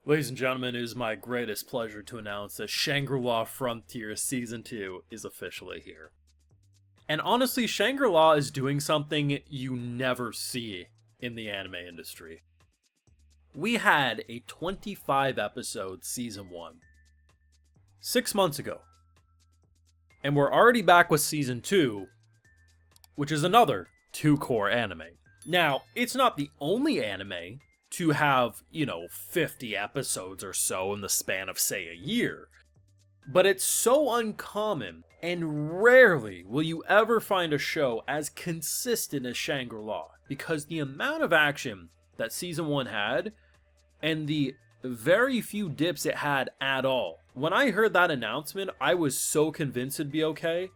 Ladies and gentlemen, it is my greatest pleasure to announce that Shangri-La Frontier Season 2 is officially here. And honestly, Shangri-La is doing something you never see in the anime industry. We had a 25 episode Season 1 6 months ago. And we're already back with Season 2, which is another 2-core anime. Now, it's not the only anime to have, 50 episodes or so in the span of, say, a year. But it's so uncommon, and rarely will you ever find a show as consistent as Shangri-La, because the amount of action that Season 1 had, and the very few dips it had at all. When I heard that announcement, I was so convinced it'd be okay,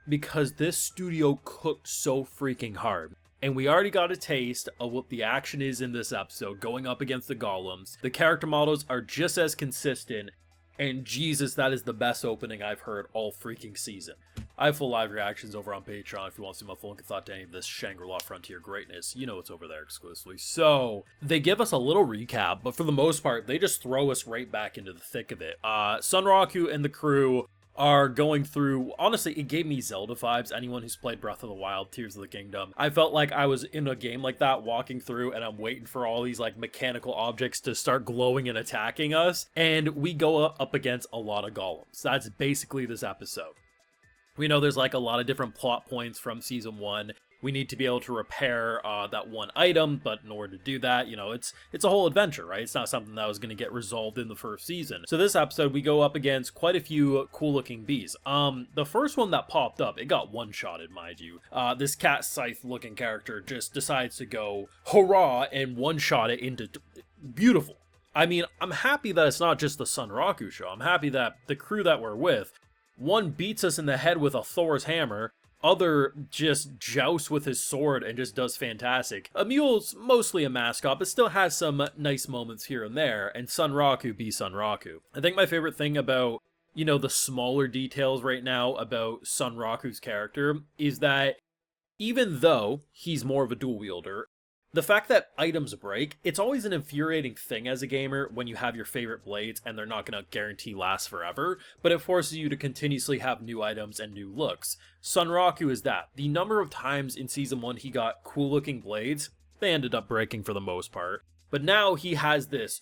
because this studio cooked so freaking hard. And we already got a taste of what the action is in this episode, going up against the golems. The character models are just as consistent, and Jesus, that is the best opening I've heard all freaking season. I have full live reactions over on Patreon if you want to see my full thought to any of this Shangri-La Frontier greatness. You know it's over there exclusively. So, they give us a little recap, but for the most part, they just throw us right back into the thick of it. Sunraku and the crew are going through, honestly, it gave me Zelda vibes. Anyone who's played Breath of the Wild, Tears of the Kingdom, I felt like I was in a game like that, walking through, and I'm waiting for all these like mechanical objects to start glowing and attacking us, and we go up against a lot of golems. That's basically this episode. We know there's like a lot of different plot points from Season 1. We need to be able to repair that one item, but in order to do that, it's a whole adventure, right? It's not something that was going to get resolved in the first season. So this episode, we go up against quite a few cool-looking bees. The first one that popped up, it got one-shotted, mind you. This cat scythe-looking character just decides to go hurrah and one-shot it into beautiful. I mean, I'm happy that it's not just the Sunraku show. I'm happy that the crew that we're with, one beats us in the head with a Thor's hammer, other just jousts with his sword and just does fantastic. A mule's mostly a mascot, but still has some nice moments here and there, and Sunraku be Sunraku. I think my favorite thing about, the smaller details right now about Sunraku's character is that even though he's more of a dual wielder, the fact that items break, it's always an infuriating thing as a gamer when you have your favorite blades and they're not going to guarantee last forever, but it forces you to continuously have new items and new looks. Sunraku is that. The number of times in Season 1 he got cool looking blades, they ended up breaking for the most part, but now he has this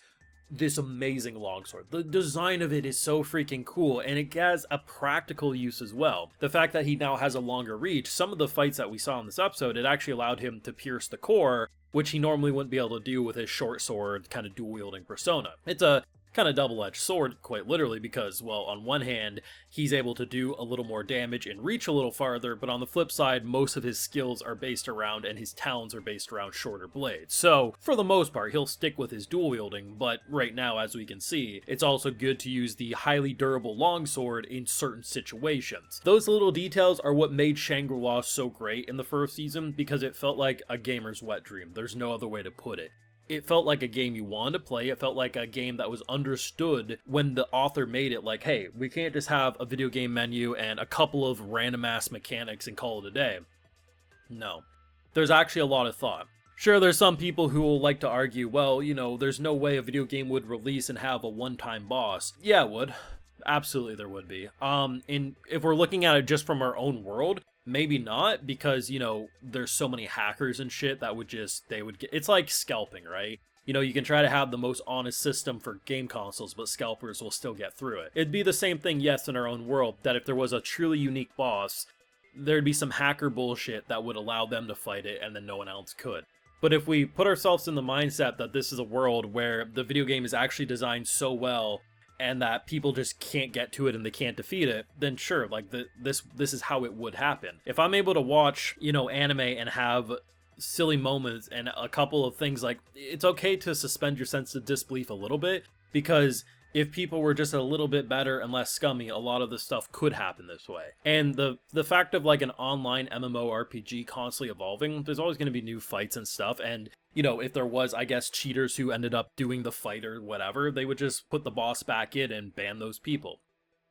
amazing longsword. The design of it is so freaking cool, and it has a practical use as well. The fact that he now has a longer reach, some of the fights that we saw in this episode, it actually allowed him to pierce the core, which he normally wouldn't be able to do with his short sword kind of dual wielding persona. It's a kind of double-edged sword, quite literally, because, well, on one hand, he's able to do a little more damage and reach a little farther, but on the flip side, most of his skills are based around, and his talents are based around shorter blades. So, for the most part, he'll stick with his dual wielding, but right now, as we can see, it's also good to use the highly durable longsword in certain situations. Those little details are what made Shangri-La so great in the first season, because it felt like a gamer's wet dream. There's no other way to put it. It felt like a game you wanted to play. It felt like a game that was understood when the author made it, like, hey, we can't just have a video game menu and a couple of random ass mechanics and call it a day. No. There's actually a lot of thought. Sure, there's some people who will like to argue, well, there's no way a video game would release and have a one-time boss. Yeah, it would. Absolutely there would be. And if we're looking at it just from our own world, maybe not, because, there's so many hackers and shit that it's like scalping, right? You can try to have the most honest system for game consoles, but scalpers will still get through it. It'd be the same thing, yes, in our own world, that if there was a truly unique boss, there'd be some hacker bullshit that would allow them to fight it and then no one else could. But if we put ourselves in the mindset that this is a world where the video game is actually designed so well and that people just can't get to it and they can't defeat it, then sure, like this is how it would happen. If I'm able to watch, anime and have silly moments and a couple of things, like, it's okay to suspend your sense of disbelief a little bit, because if people were just a little bit better and less scummy, a lot of this stuff could happen this way. And the fact of like an online MMORPG constantly evolving, there's always going to be new fights and stuff, and if there was, I guess, cheaters who ended up doing the fight or whatever, they would just put the boss back in and ban those people.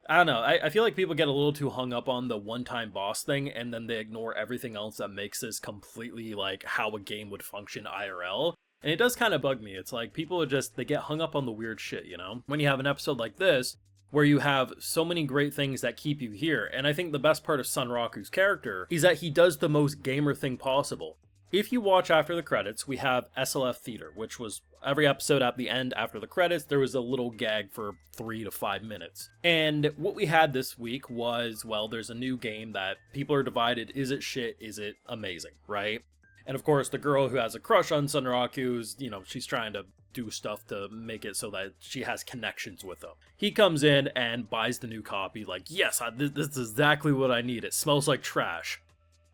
I don't know, I feel like people get a little too hung up on the one-time boss thing, and then they ignore everything else that makes this completely like how a game would function IRL. And it does kind of bug me. It's like people are just, they get hung up on the weird shit, you know? When you have an episode like this, where you have so many great things that keep you here. And I think the best part of Sunraku's character is that he does the most gamer thing possible. If you watch after the credits, we have SLF Theater, which was every episode at the end after the credits, there was a little gag for 3 to 5 minutes. And what we had this week was, well, there's a new game that people are divided. Is it shit? Is it amazing? Right? And of course, the girl who has a crush on Sunraku's, you know, she's trying to do stuff to make it so that she has connections with him. He comes in and buys the new copy, like, yes, this is exactly what I need. It smells like trash.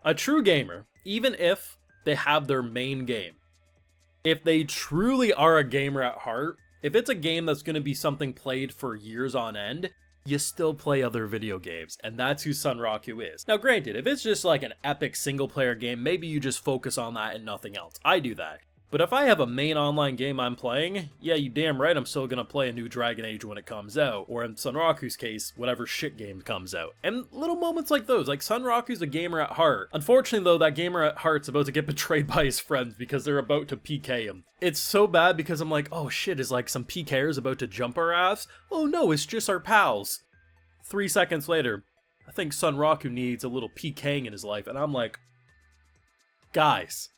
A true gamer, even if they have their main game, if they truly are a gamer at heart, if it's a game that's going to be something played for years on end, you still play other video games, and that's who Sunraku is. Now granted, if it's just like an epic single player game, maybe you just focus on that and nothing else. I do that. But if I have a main online game I'm playing, yeah, you damn right I'm still gonna play a new Dragon Age when it comes out, or in Sunraku's case, whatever shit game comes out. And little moments like those, like Sunraku's a gamer at heart. Unfortunately though, that gamer at heart's about to get betrayed by his friends because they're about to PK him. It's so bad because I'm like, oh shit, is like some PKers about to jump our ass? Oh no, it's just our pals. 3 seconds later, I think Sunraku needs a little PKing in his life, and I'm like, guys,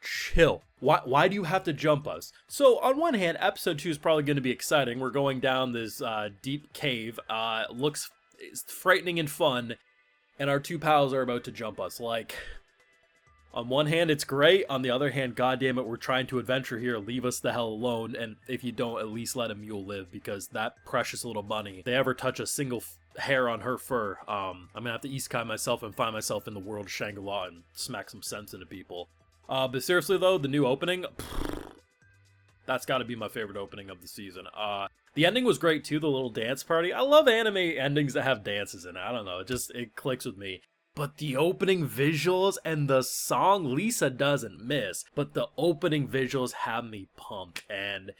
chill. Why do you have to jump us? So on one hand, episode 2 is probably going to be exciting. We're going down this deep cave. Looks frightening and fun, and our two pals are about to jump us. Like, on one hand, it's great. On the other hand, goddammit, we're trying to adventure here. Leave us the hell alone. And if you don't, at least let a mule live, because that precious little bunny, if they ever touch a single hair on her fur, I'm gonna have to isekai myself and find myself in the world of Shangri-La and smack some sense into people. But seriously though, the new opening, that's got to be my favorite opening of the season. The ending was great too, the little dance party. I love anime endings that have dances in it. I don't know, it clicks with me. But the opening visuals and the song, Lisa doesn't miss, but the opening visuals have me pumped, and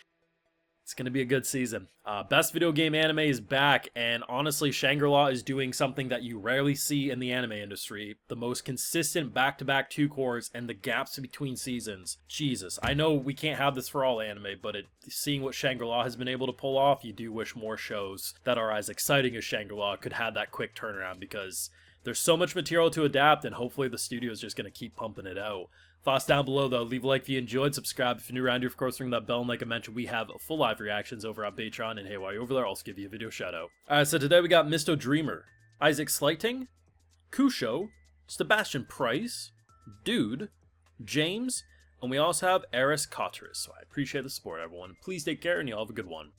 it's going to be a good season. Best video game anime is back, and honestly, Shangri-La is doing something that you rarely see in the anime industry. The most consistent back-to-back 2 cores and the gaps between seasons. Jesus, I know we can't have this for all anime, but seeing what Shangri-La has been able to pull off, you do wish more shows that are as exciting as Shangri-La could have that quick turnaround, because there's so much material to adapt, and hopefully the studio is just going to keep pumping it out. Thoughts down below, though. Leave a like if you enjoyed, subscribe if you're new around here, of course, ring that bell, and like I mentioned, we have full live reactions over on Patreon, and hey, while you're over there, I'll also give you a video shout out. Alright, so today we got Misto Dreamer, Isaac Slighting, Kusho, Sebastian Price, Dude, James, and we also have Eris Cotteris. So I appreciate the support, everyone. Please take care, and you'll have a good one.